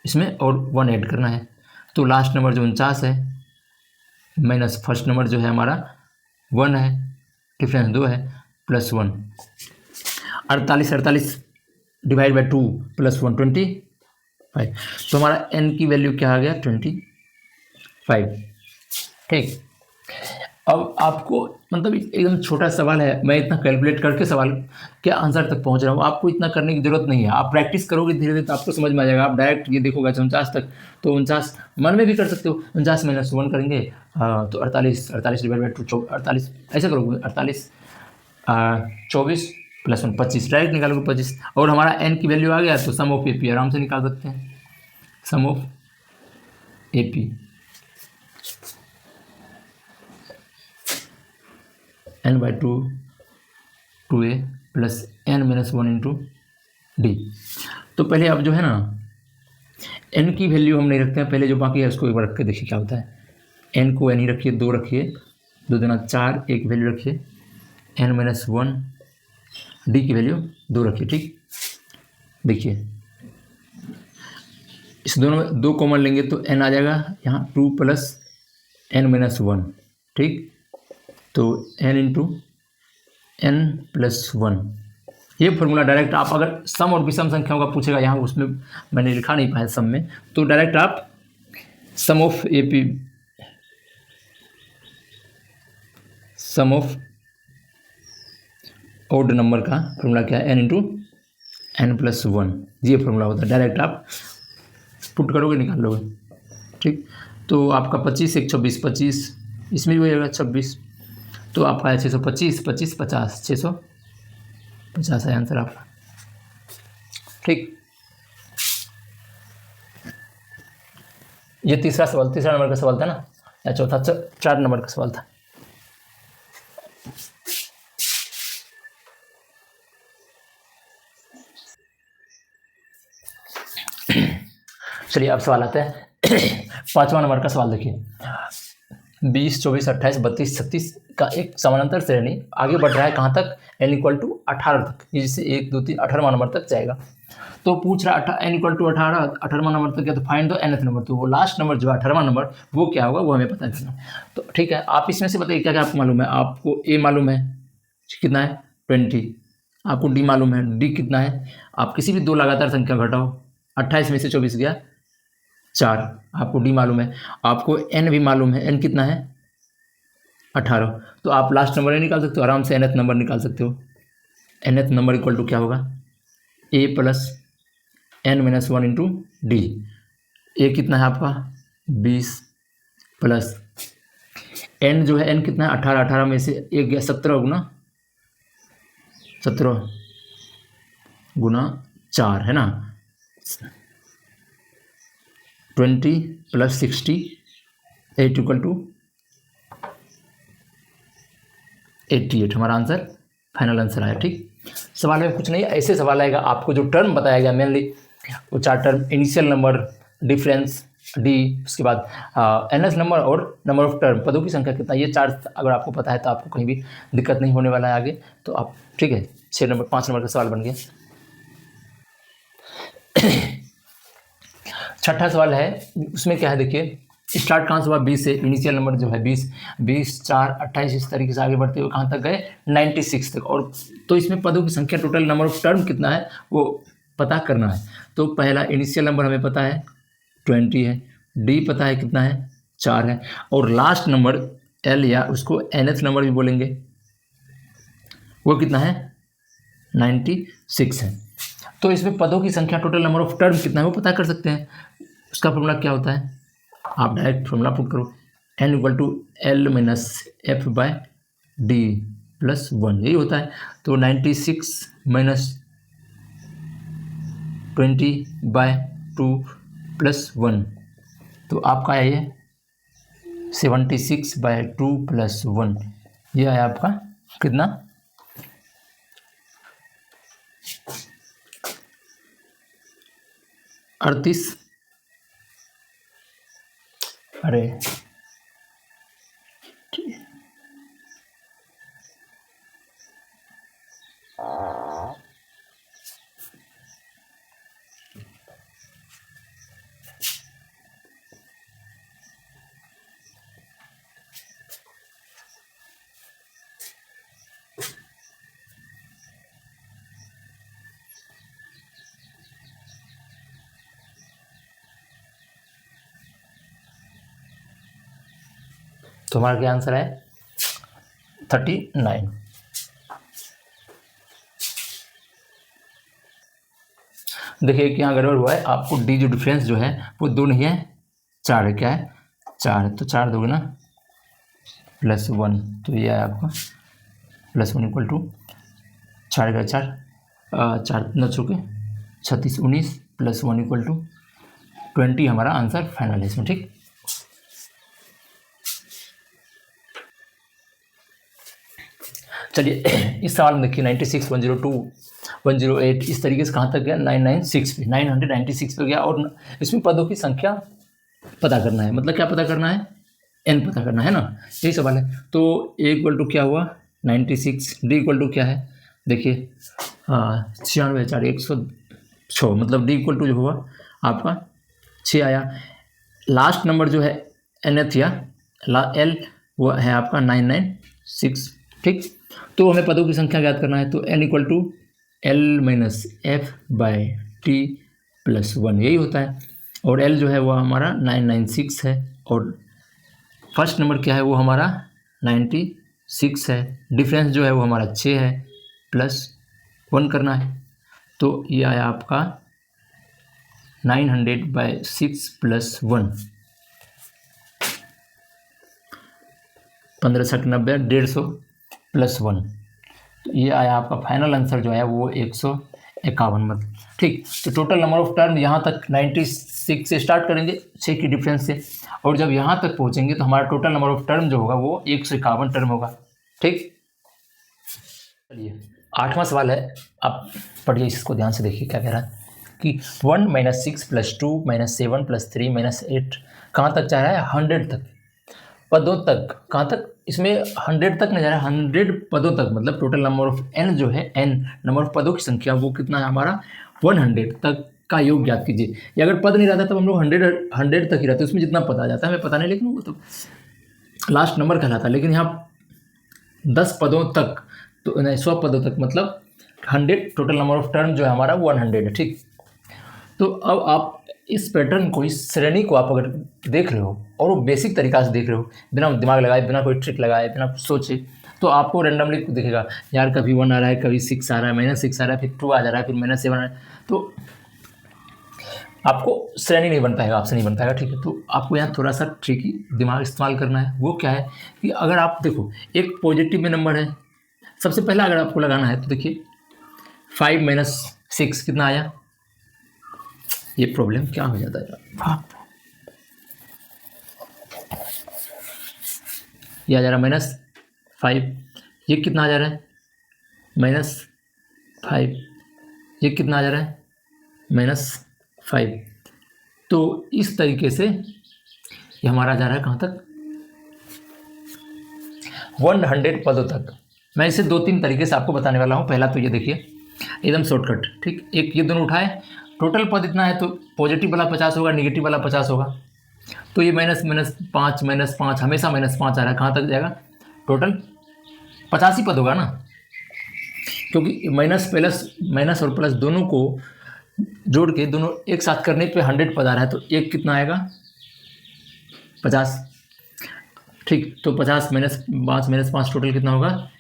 इसमें और 1 ऐड करना है। तो लास्ट नंबर जो 49 है माइनस फर्स्ट नंबर जो है हमारा 1 है, डिफरेंस 2 है, प्लस 1, 48 डिवाइड बाई 2 प्लस 1 25। तो हमारा n की वैल्यू क्या आ गया 25। ठीक, अब आपको मतलब एकदम छोटा सवाल है, मैं इतना कैलकुलेट करके सवाल के आंसर तक पहुंच रहा हूँ, आपको इतना करने की जरूरत नहीं है। आप प्रैक्टिस करोगे धीरे धीरे तो आपको समझ में आ जाएगा। आप डायरेक्ट ये देखोगे 49 तक, तो 49 मन में भी कर सकते हो, 49 माइनस 1 करेंगे तो 48 डिवाइड बाई 2 48, ऐसा करोगे 48 24 प्लस 1 25, डायरेक्ट निकालोगे 25, और हमारा n की वैल्यू आ गया तो सम ऑफ ए पी आराम से निकाल सकते हैं। Sum of A P n by 2 a plus n minus 1 into D. तो पहले आप जो है ना n की वैल्यू हम नहीं रखते हैं, पहले जो बाकी है उसको एक बार रख के देखिए क्या होता है। n को n ही रखिए, 2 रखिए, 2 दूना 4, एक वैल्यू रखिए, n माइनस 1, डी की वैल्यू 2 रखिए। ठीक, देखिए इस दोनों में 2 कॉमन लेंगे तो n आ जाएगा यहाँ 2 प्लस n माइनस 1। ठीक, तो n इंटू n प्लस 1, ये फॉर्मूला डायरेक्ट आप अगर सम और विषम संख्याओं का पूछेगा यहाँ, उसमें मैंने लिखा नहीं पाया सम में, तो डायरेक्ट आप sum of A P, sum of odd number का फॉर्मूला क्या है n इंटू n प्लस 1, ये फॉर्मूला होता है। डायरेक्ट आप पुट करोगे निकाल लोगे। ठीक, तो आपका 25 1 26 25, इसमें भी होगा 26, तो आपका है 625 25 50 650 है आंसर आपका। ठीक, ये तीसरा नंबर का सवाल था ना, या चौथा 4 नंबर का सवाल था। चलिए अब सवाल आता है 5वां नंबर का सवाल। देखिए 20 24 28 32 36 का एक समानांतर श्रेणी आगे बढ़ रहा है कहाँ तक, n इक्वल टू 18 तक, जिससे 1 2 3 18वां नंबर तक जाएगा। तो पूछ रहा n इक्वल टू 18वां नंबर तक, क्या तो फाइंड दो nth नंबर, तो वो लास्ट नंबर जो है 18वां नंबर वो क्या होगा वो हमें पता करना। तो ठीक है, आप इसमें से बताइए क्या क्या आपको मालूम है। आपको a मालूम है कितना है 20, आपको d मालूम है d कितना है, आप किसी भी 2 लगातार संख्या घटाओ, 28 में से 24 गया 4, आपको d मालूम है, आपको n भी मालूम है, n कितना है 18, तो आप लास्ट नंबर निकाल सकते हो आराम से, nth नंबर निकाल सकते हो। nth नंबर इक्वल टू क्या होगा a plus n minus 1 into D. A कितना है आपका 20 प्लस n जो है n कितना है 18, 18 में से 1 गया 17 गुना 4 है ना, 20 प्लस 60 8 इक्वल टू 88, हमारा आंसर फाइनल आंसर आया। ठीक, सवाल में कुछ नहीं, ऐसे सवाल आएगा आपको जो टर्म बताया गया मेनली वो 4 term, initial number, difference, D, उसके बाद nth नंबर और नंबर ऑफ टर्म, पदों की संख्या कितना, ये 4 अगर आपको पता है तो आपको कहीं भी दिक्कत नहीं होने वाला है आगे। तो आप ठीक है 5 नंबर का सवाल बन गया। छठा सवाल है, उसमें क्या है देखिए, स्टार्ट कहाँ से हुआ 20 से, इनिशियल नंबर जो है 20 4 28 इस तरीके से आगे बढ़ते हुए कहाँ तक गए 96 तक, और तो इसमें पदों की संख्या टोटल नंबर ऑफ टर्म कितना है वो पता करना है। तो पहला इनिशियल नंबर हमें पता है 20 है, डी पता है कितना है 4 है, और लास्ट नंबर एल या उसको nth नंबर भी बोलेंगे वो कितना है 96 है। तो इसमें पदों की संख्या टोटल नंबर ऑफ टर्म कितना है वो पता कर सकते हैं। उसका फॉर्मूला क्या होता है, आप डायरेक्ट फॉर्मूला पुट करो, n equal to L minus F by D plus 1, यही होता है। तो 96 माइनस 20 बाय 2 प्लस 1, तो आपका है ये 76 बाय 2 प्लस 1, ये है आपका कितना 96 38, अरे तो हमारा क्या आंसर है 39। देखिए कि यहाँ गड़बड़ हुआ है, आपको डी जो डिफरेंस जो है वो 2 नहीं है 4 है। क्या है 4 है, तो 4 दोगे ना +1, तो ये है आपका +1 इक्वल टू 4 का 4, 4 न चुके 36, 19 +1 इक्वल टू 20 हमारा आंसर फाइनल है इसमें। ठीक, चलिए इस सवाल में देखिए 96, 102, 108 इस तरीके से कहाँ तक गया, 996 पे, 996 पे गया। और इसमें पदों की संख्या पता करना है, मतलब क्या पता करना है, n पता करना है ना, यही सवाल है। तो a इक्वल टू क्या हुआ 96, d इक्वल टू क्या है देखिए 96 4 106, मतलब d इक्वल टू जो हुआ आपका 6 आया। लास्ट नंबर जो है nth या l वो है आपका 996। ठीक, तो हमें पदों की संख्या ज्ञात करना है, तो n इक्वल टू l-f/t+1 यही होता है। और l जो है वो हमारा 996 है, और फर्स्ट नंबर क्या है वो हमारा 96 है। डिफरेंस जो है वो हमारा 6 है, +1 करना है। तो ये आया आपका 900/6 + 1, 15 × 90 150 +1, तो ये आया आपका फाइनल आंसर जो है वो 151 मतलब। ठीक, तो टोटल नंबर ऑफ टर्म यहाँ तक 96 से स्टार्ट करेंगे 6 की डिफरेंस से, और जब यहाँ तक पहुँचेंगे तो हमारा टोटल नंबर ऑफ टर्म जो होगा वो 151 टर्म होगा। ठीक, चलिए 8वां सवाल है, आप पढ़िए इसको ध्यान से, देखिए क्या कह रहा है कि 1 - 6 + 2 - 7 + 3 - 8 कहाँ तक जा रहा है 100 तक, पदों तक। कहाँ तक, इसमें 100 तक नहीं जा रहा है, 100 पदों तक, मतलब टोटल नंबर ऑफ n जो है n नंबर ऑफ पदों की संख्या वो कितना है हमारा 100 तक का योग ज्ञात कीजिए। या अगर पद नहीं रहता तब हम लोग 100 तक ही रहते, उसमें जितना पद आ जाता है हमें पता नहीं, लेकिन वो तो लास्ट नंबर कहलाता है। लेकिन यहाँ 10 पदों तक, तो नहीं 100 पदों तक, मतलब 100 टोटल नंबर ऑफ टर्म जो है हमारा 100 है। ठीक, तो अब आप इस पैटर्न को, इस श्रेणी को आप अगर देख रहे हो और वो बेसिक तरीका से देख रहे हो, बिना दिमाग लगाए, बिना कोई ट्रिक लगाए, बिना कुछ सोचे, तो आपको रैंडमली दिखेगा यार कभी 1 आ रहा है, कभी 6 आ रहा है, -6 आ रहा है, फिर 2 आ जा रहा है, फिर -7 आ रहा है, तो आपको श्रेणी नहीं बन पाएगा, आपसे नहीं बन पाएगा। ठीक है, तो आपको यहाँ थोड़ा सा ट्रिकी दिमाग इस्तेमाल करना है। वो क्या है कि अगर आप देखो एक पॉजिटिव में नंबर है, सबसे पहला अगर आपको लगाना है तो देखिए 5 - 6 कितना आया, ये प्रॉब्लम क्या हो जाता है, ये आ जा रहा है -5, ये कितना आ जा रहा है -5, ये कितना आ जा रहा है -5। तो इस तरीके से ये हमारा जा रहा है कहाँ तक 100 पदों तक। मैं इसे 2-3 तरीके से आपको बताने वाला हूँ। पहला तो ये देखिए एकदम शॉर्टकट, ठीक, एक ये दोनों उठाए, टोटल पद इतना है तो पॉजिटिव वाला 50 होगा, नेगेटिव वाला 50 होगा, तो ये -5 -5 हमेशा -5 आ रहा है, कहाँ तक जाएगा टोटल 50 ही पद होगा ना, क्योंकि माइनस और प्लस दोनों को जोड़ के दोनों एक साथ करने पे 100 पद आ रहा है, तो एक कितना आएगा 50। ठीक, तो 50 - 5 टोटल कितना होगा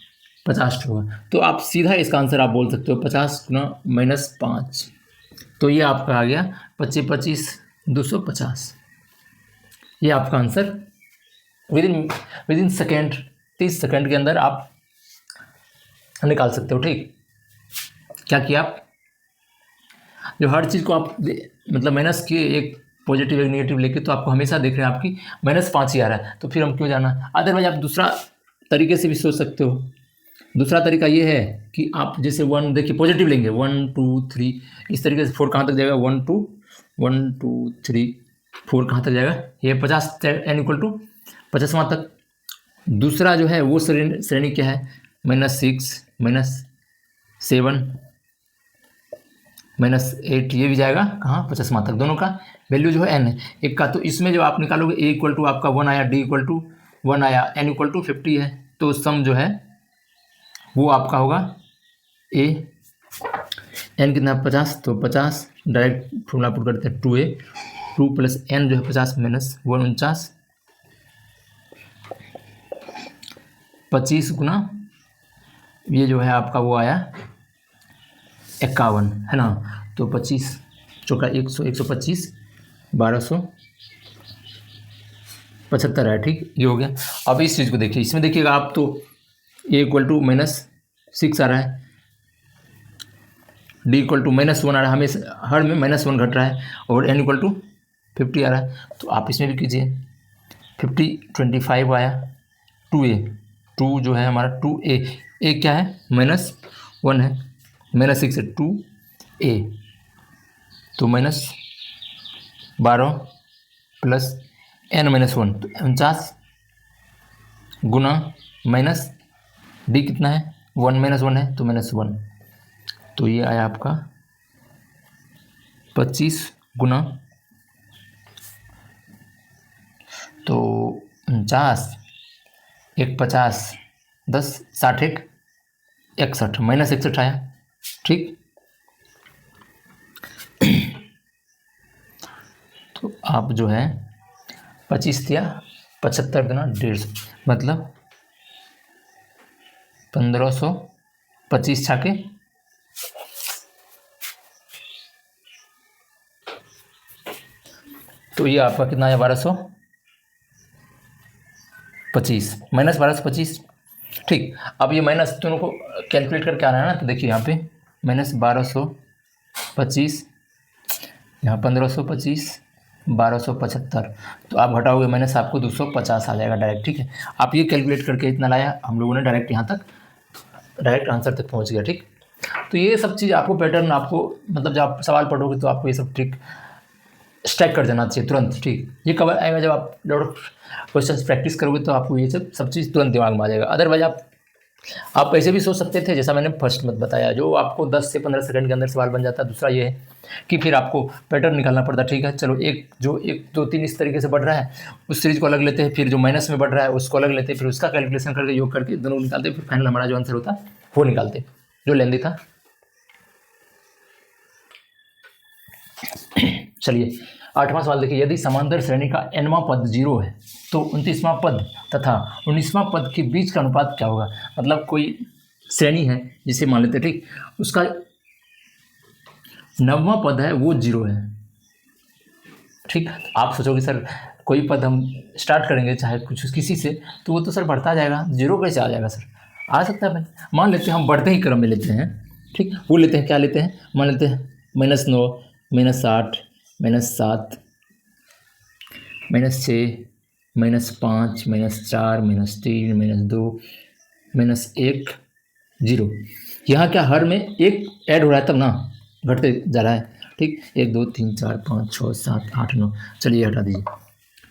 50 होगा। तो आप सीधा इसका आंसर आप बोल सकते हो 50 × -5, तो ये आपका आ गया 25 25 250। ये आपका आंसर विदिन सेकेंड 30 सेकेंड के अंदर आप निकाल सकते हो। ठीक, क्या किया आप, जो हर चीज़ को आप मतलब माइनस की एक पॉजिटिव एक नेगेटिव लेके, तो आपको हमेशा देख रहे हैं आपकी -5 ही आ रहा है, तो फिर हम क्यों जाना। अदरवाइज आप दूसरा तरीके से भी सोच सकते हो। दूसरा तरीका ये है कि आप जैसे 1 देखिए पॉजिटिव लेंगे 1 2 3 इस तरीके से 4 कहाँ तक जाएगा 1 2 1 2 3 4 कहाँ तक जाएगा, ये 50 n इक्वल टू 50वां तक। दूसरा जो है वो श्रेणी क्या है, -6 -7 -8, ये भी जाएगा कहाँ 50वां तक। दोनों का वैल्यू जो है n है एक का, तो इसमें जो आप निकालोगे a इक्वल टू आपका 1 आया, d इक्वल टू 1 आया, n इक्वल टू 50 है, तो सम जो है वो आपका होगा a, n कितना 50, तो 50 डायरेक्ट फॉर्मूला पुट करते हैं 2a, 2 प्लस n जो है 50 -1 49, 25 गुना ये जो है आपका वो आया 51 है ना, तो 25 चौका 100 125 1275 है, ठीक, ये हो गया। अब इस चीज़ को देखिए, इसमें देखिएगा आप तो a इक्वल टू -6 आ रहा है, d इक्वल टू -1 आ रहा है, हमें हर में -1 घट रहा है, और n इक्वल टू 50 आ रहा है, तो आप इसमें भी कीजिए। 50 25 आया, 2a, 2 जो है हमारा 2a, a क्या है -1 है, -6 है 2a, तो -12 प्लस n -1 तो 49 गुना माइनस d कितना है 1 -1 है तो -1, तो ये आया आपका 25 गुना, तो 49 1 50 10 60 1 61 -61 आया, ठीक। तो आप जो है 25 दिया 75 गुना 150 मतलब 1525 छाके तो ये आपका कितना आया 1225 -1225, ठीक। अब ये माइनस दोनों को कैलकुलेट करके आना है ना, तो देखिए यहाँ पे -1225, यहाँ 1525 1275, तो आप घटाओगे माइनस आपको 250 आ जाएगा डायरेक्ट, ठीक है। आप ये कैलकुलेट करके इतना लाया, हम लोगों ने डायरेक्ट यहाँ तक डायरेक्ट आंसर तक पहुँच गया, ठीक। तो ये सब चीज़ आपको पैटर्न आपको मतलब जब आप सवाल पढ़ोगे तो आपको ये सब ट्रिक स्ट्राइक कर देना चाहिए तुरंत, ठीक। ये कवर आएगा जब आप लॉट ऑफ क्वेश्चंस प्रैक्टिस करोगे तो आपको ये सब चीज़ तुरंत दिमाग में आ जाएगा। अदरवाइज आप ऐसे भी सोच सकते थे, जैसा मैंने फर्स्ट में बताया, जो आपको 10 से 15 सेकंड के अंदर सवाल बन जाता है। दूसरा ये है कि फिर आपको पैटर्न निकालना पड़ता है, ठीक है। चलो एक 2 3 इस तरीके से बढ़ रहा है, उस सीरीज को अलग लेते हैं, फिर जो माइनस में बढ़ रहा है उसको अलग लेते हैं, फिर उसका कैलकुलेशन करके योग करके दोनों निकालते हैं, फिर फाइनल हमारा जो आंसर होता है वो निकालते, जो लेंदी था। चलिए 8वां सवाल देखिए, यदि समांतर श्रेणी का nवां पद 0 है तो 29वां पद तथा 19वां पद के बीच का अनुपात क्या होगा। मतलब कोई श्रेणी है जिसे मान लेते हैं, ठीक, उसका 9वां पद है वो 0 है, ठीक। आप सोचोगे सर कोई पद हम स्टार्ट करेंगे चाहे कुछ किसी से, तो वो तो सर बढ़ता जाएगा, 0 कैसे आ जाएगा सर। आ सकता है भाई, मान लेते हैं हम बढ़ते ही क्रम में लेते हैं, ठीक। वो लेते हैं, क्या लेते हैं, मान लेते हैं -9 -8 -7 -6 -5 -4 -3 -2 -1 0। यहाँ क्या हर में एक ऐड हो रहा है तब ना, घटते जा रहा है, ठीक। 1 2 3 4 5 6 7 8 9, चलिए हटा दीजिए,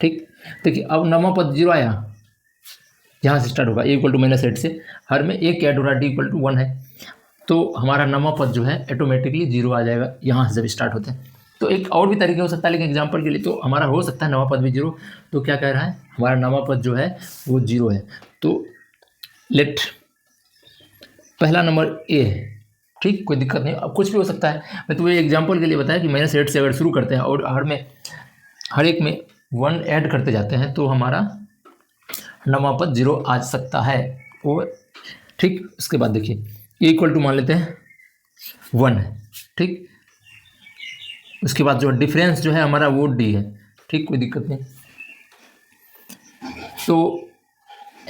ठीक। देखिए अब 9वां पद 0 आया, यहाँ से स्टार्ट होगा a इक्वल टू -8 से, हर में एक ऐड हो रहा है, d इक्वल टू 1 है, तो हमारा 9वां पद जो है ऑटोमेटिकली 0 आ जाएगा, यहाँ से जब स्टार्ट होते हैं। तो एक और भी तरीके हो सकता है, लेकिन एग्जांपल के लिए तो हमारा हो सकता है 9वां पद भी 0, तो क्या कह रहा है हमारा 9वां पद जो है वो 0 है, तो लेट पहला नंबर ए है, ठीक, कोई दिक्कत नहीं। अब कुछ भी हो सकता है, मैं तो ये एग्जांपल के लिए बताया कि -8 से अगर शुरू करते हैं और हर एक में 1 ऐड करते जाते हैं तो हमारा 9वां पद 0 आ सकता है वो, ठीक। उसके बाद देखिए ए इक्वल टू मान लेते हैं 1 है, ठीक। उसके बाद जो डिफरेंस जो है हमारा वो डी है, ठीक, कोई दिक्कत नहीं। तो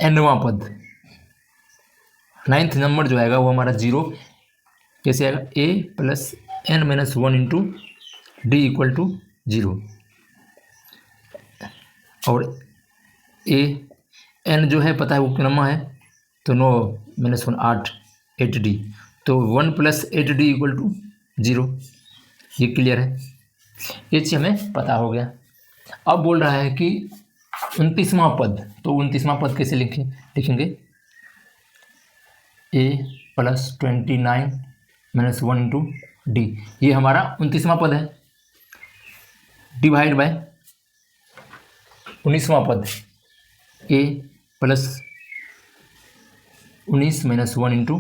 nवां पद 9th नंबर जो आएगा वो हमारा 0 कैसे आएगा, a plus n - 1 into D equal to 0, और a n जो है पता है वो कितना है, तो 9 - 1 8 8d, तो 1 + 8d इक्वल टू 0, ये क्लियर है। ये चीज़ हमें पता हो गया। अब बोल रहा है कि 29वां पद, तो 29वां पद कैसे लिखेंगे a plus 29 minus 1 into D, ये हमारा 29वां पद है, डिवाइड बाय 19वां पद a plus 19 minus 1 into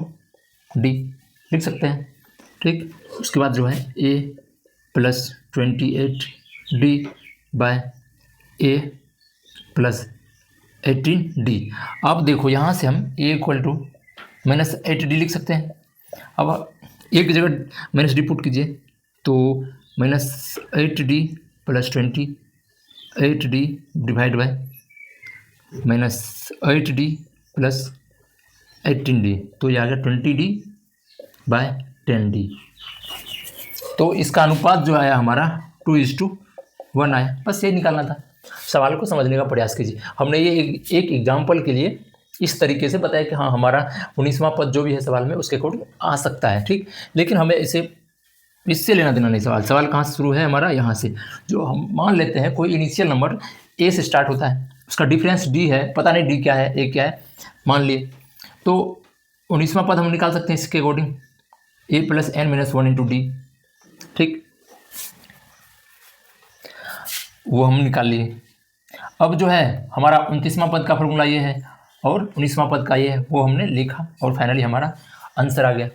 D लिख सकते हैं। ठीक, उसके बाद जो है a plus 28 D by a plus 18 D. अब देखो यहाँ से हम a equal to minus 8 D लिख सकते हैं। अब एक जगह माइनस डी पुट कीजिए, तो minus 8 D plus 28 D divide by minus 8 D plus 18 D, तो ये आ गया 20 डी बाय 10 डी। तो इसका अनुपात जो आया हमारा 2:1 आया। बस ये निकालना था। सवाल को समझने का प्रयास कीजिए। हमने ये एक एग्जाम्पल के लिए इस तरीके से बताया कि हाँ हमारा 19वां पद जो भी है सवाल में उसके अकॉर्डिंग आ सकता है। ठीक, लेकिन हमें इससे लेना देना नहीं। सवाल कहाँ से शुरू है हमारा, यहाँ से। जो हम मान लेते हैं कोई इनिशियल नंबर ए से स्टार्ट होता है, उसका डिफरेंस डी है, पता नहीं डी क्या है ए क्या है मान लिए, तो 19वां पद हम निकाल सकते हैं इसके according A plus N minus 1 into D. ठीक, वो हम निकाल लिए। अब जो है हमारा 29वां पद का फॉर्मूला ये है और 19वां पद का ये है, वो हमने लिखा और फाइनली हमारा आंसर आ गया।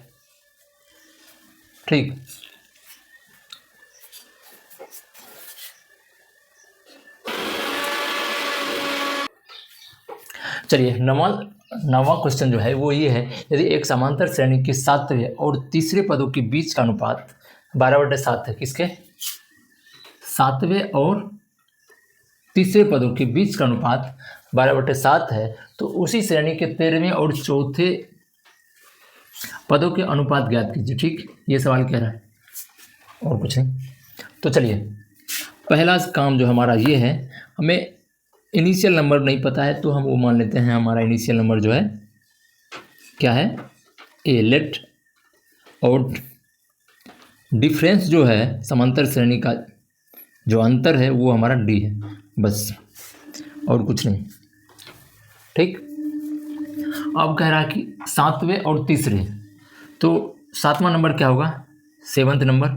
ठीक, चलिए नवा क्वेश्चन जो है वो ये है, यदि एक समांतर श्रेणी के 7वें और तीसरे पदों के बीच का अनुपात 12/7 है, किसके 7वें और तीसरे पदों के बीच का अनुपात 12/7 है, तो उसी श्रेणी के 13वें और चौथे पदों के अनुपात ज्ञात कीजिए। ठीक, ये सवाल कह रहा है और कुछ नहीं। तो चलिए पहला काम जो हमारा ये है, हमें इनिशियल नंबर नहीं पता है तो हम वो मान लेते हैं हमारा इनिशियल नंबर जो है क्या है ए। लेट और डिफरेंस जो है समांतर श्रेणी का जो अंतर है वो हमारा डी है, बस और कुछ नहीं। ठीक, अब कह रहा है कि 7वें और तीसरे, तो 7वां नंबर क्या होगा 7th नंबर।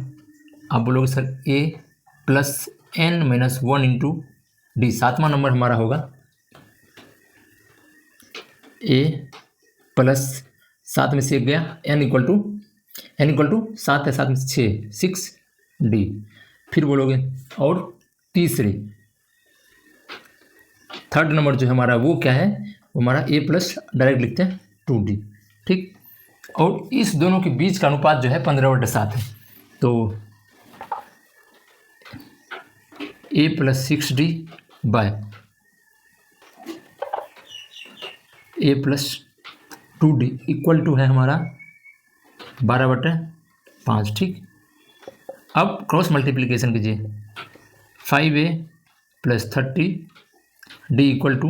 आप बोलोगे sir A plus N minus 1 into D. 7वां नंबर हमारा होगा ए प्लस 7 में से गया एन इक्वल टू 7 है, 7 में से 6 डी। फिर बोलोगे और तीसरे थर्ड नंबर जो है हमारा वो क्या है, वो हमारा ए प्लस डायरेक्ट लिखते हैं 2D। ठीक, और इस दोनों के बीच का अनुपात जो है 15/7 है, तो A plus 6D by A plus 2D equal to है हमारा 12/5। ठीक, अब क्रॉस मल्टीप्लिकेशन कीजिए, 5A plus 30D equal to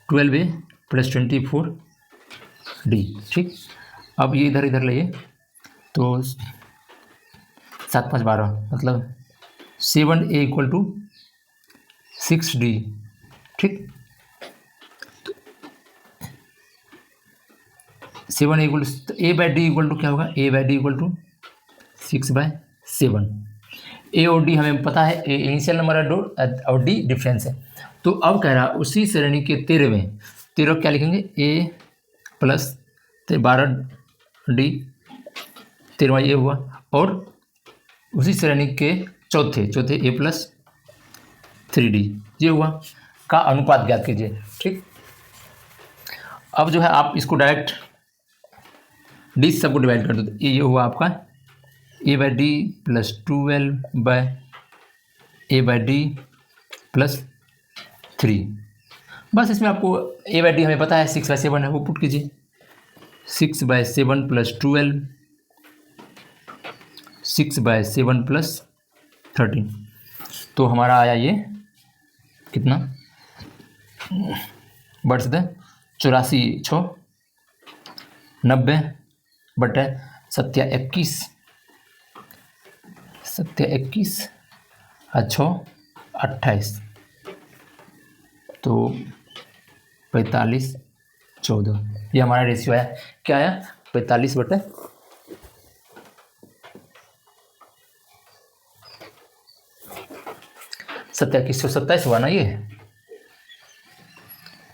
12A plus 24D। ठीक, अब ये इधर इधर लाइए, तो 7 5 12 मतलब 7A इक्वल टू 6D। ठीक, 7 equal to A/D equal to क्या होगा, A/D इक्वल टू 6/7। ए और डी हमें पता है, ए इनिशियल नंबर है और डी डिफरेंस है। तो अब कह रहा है उसी श्रेणी के 13 क्या लिखेंगे ए प्लस 12D, 13वां ये हुआ, और उसी श्रेणी के चौथे ए प्लस 3D ये हुआ का अनुपात ज्ञात कीजिए। ठीक, अब जो है आप इसको डायरेक्ट डी सबको डिवाइड कर दो, तो ये हुआ आपका A/D प्लस 12/A/D प्लस 3। बस इसमें आपको A/D हमें पता है 6/7 है, वो पुट कीजिए, 6/7 प्लस 12, 6/7 प्लस 13, तो हमारा आया ये कितना बढ़ सकता है 84 6 90/7 21 21 अच्छो 28 तो 45 14, ये हमारा रेशियो आया। क्या आया? 45/, 27 हुआ ना ये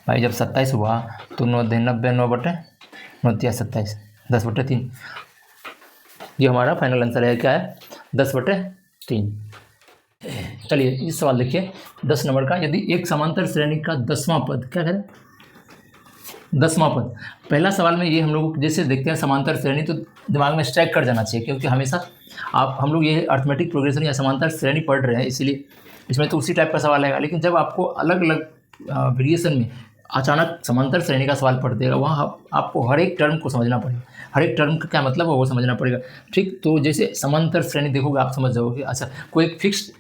भाई। जब 27 हुआ तो 9 दिन 90, 9/9 27, 10/3। ये हमारा फाइनल आंसर है। क्या है? 10/3। चलिए इस सवाल देखिए 10 नंबर का। यदि एक समांतर श्रेणी का 10वां पद, क्या करें? 10वां पद। पहला सवाल में ये हम लोग जैसे देखते हैं समांतर श्रेणी तो दिमाग में स्ट्राइक कर जाना चाहिए, क्योंकि हमेशा हम लोग ये अर्थमेटिक प्रोग्रेशन या समांतर श्रेणी पढ़ रहे हैं, इसीलिए इसमें तो उसी टाइप का सवाल आएगा। लेकिन जब आपको अलग अलग वेरिएशन में अचानक समांतर श्रेणी का सवाल पढ़ देगा, वहाँ आपको हर एक टर्म को समझना पड़ेगा। हर एक टर्म का क्या मतलब है वो समझना पड़ेगा। ठीक, तो जैसे समांतर श्रेणी देखोगे आप समझ जाओगे। अच्छा, कोई एक फिक्स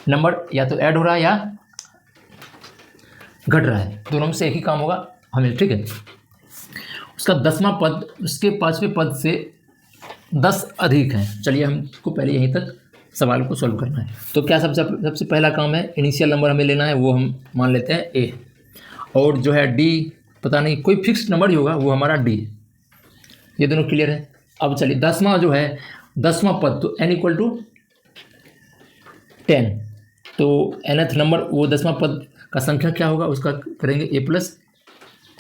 नंबर या तो ऐड हो रहा है या घट रहा है, दोनों में से एक ही काम होगा हमें। ठीक है, उसका 10वां पद उसके 5वें पद से 10 अधिक है। चलिए हमको पहले यहीं तक सवाल को सॉल्व करना है। तो क्या सबसे पहला काम है, इनिशियल नंबर हमें लेना है, वो हम मान लेते हैं ए, और जो है डी पता नहीं, कोई फिक्स्ड नंबर ही होगा, वो हमारा डी। ये दोनों क्लियर है। अब चलिए 10वां जो है 10वां पद, तो n = 10, तो nth नंबर वो 10वां पद का संख्या क्या होगा, उसका करेंगे a +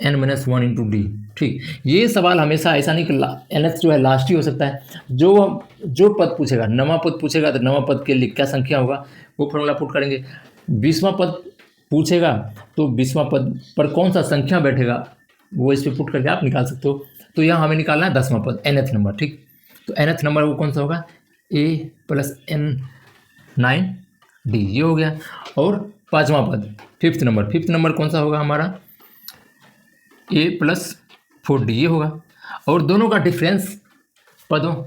n - 1 × d। ठीक, ये सवाल हमेशा ऐसा नहीं कि nth जो है लास्ट ही हो सकता है। जो पद पूछेगा, नवां पद पूछेगा तो नवां पद के लिए क्या संख्या होगा वो फॉर्मूला पुट करेंगे। 20वां पद पूछेगा तो 20वां पद पर कौन सा संख्या बैठेगा वो इस पर पुट करके आप निकाल सकते हो। तो यहाँ हमें निकालना है 10वां पद, nth नंबर। ठीक, तो nth नंबर वो कौन सा होगा, a + n9d, ये हो गया। और 5वां पद, 5th नंबर कौन सा होगा हमारा, a + 4d, ये होगा। और दोनों का डिफरेंस पदों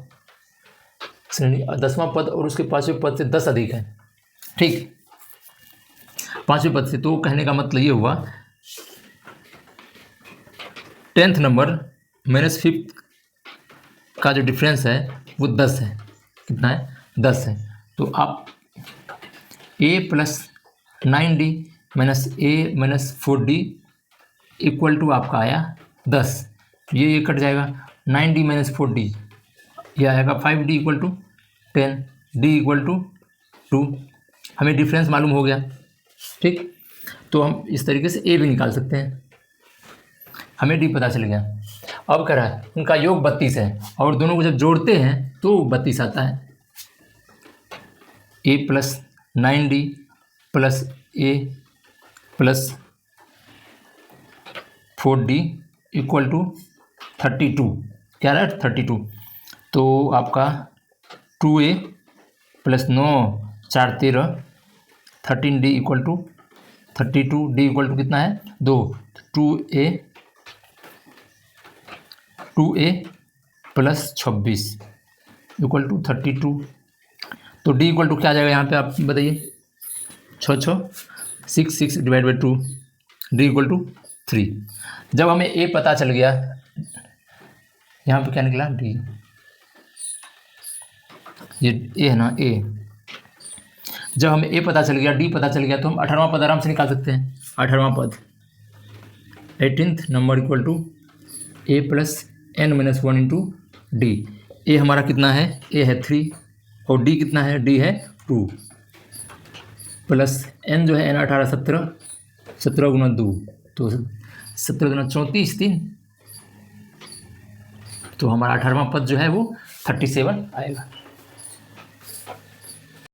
श्रेणी 10वां पद और उसके 5वें पद से 10 अधिक है। ठीक, 5वें पद से, तो कहने का मतलब ये हुआ 10th नंबर - 5th का जो डिफरेंस है वो 10 है। कितना है? 10 है। तो आप a + 9d - a - 4d = आपका आया 10। ये कट जाएगा, 9d - 4d, ये आएगा 5d = 10, d = 2। हमें डिफरेंस मालूम हो गया। ठीक, तो हम इस तरीके से a भी निकाल सकते हैं, हमें d पता चल गया। अब कह रहा है उनका योग 32 है, और दोनों को जब जोड़ते हैं तो 32 आता है। a + 9d + a + 4d = 32। क्या रहा है? 32। तो आपका 2a + 9 4 13, 13d = 32, d = कितना है? 2। 2a + 26 = 32। तो d = क्या आ जाएगा यहाँ पे, आप बताइए। 6 6 / 2, d = 3। जब हमें a पता चल गया, यहाँ पे क्या निकला, d, ये a है ना, a। जब हमें a पता चल गया, d पता चल गया, तो हम 18वां पद आराम से निकाल सकते हैं। 18वां पद 18th number = a + n - 1 × d। a हमारा कितना है? a है 3, और d कितना है? d है 2, प्लस n जो है n 18 17, 17 × 2, तो 17 × 34 3, तो हमारा 18वां पद जो है वो 37 आएगा।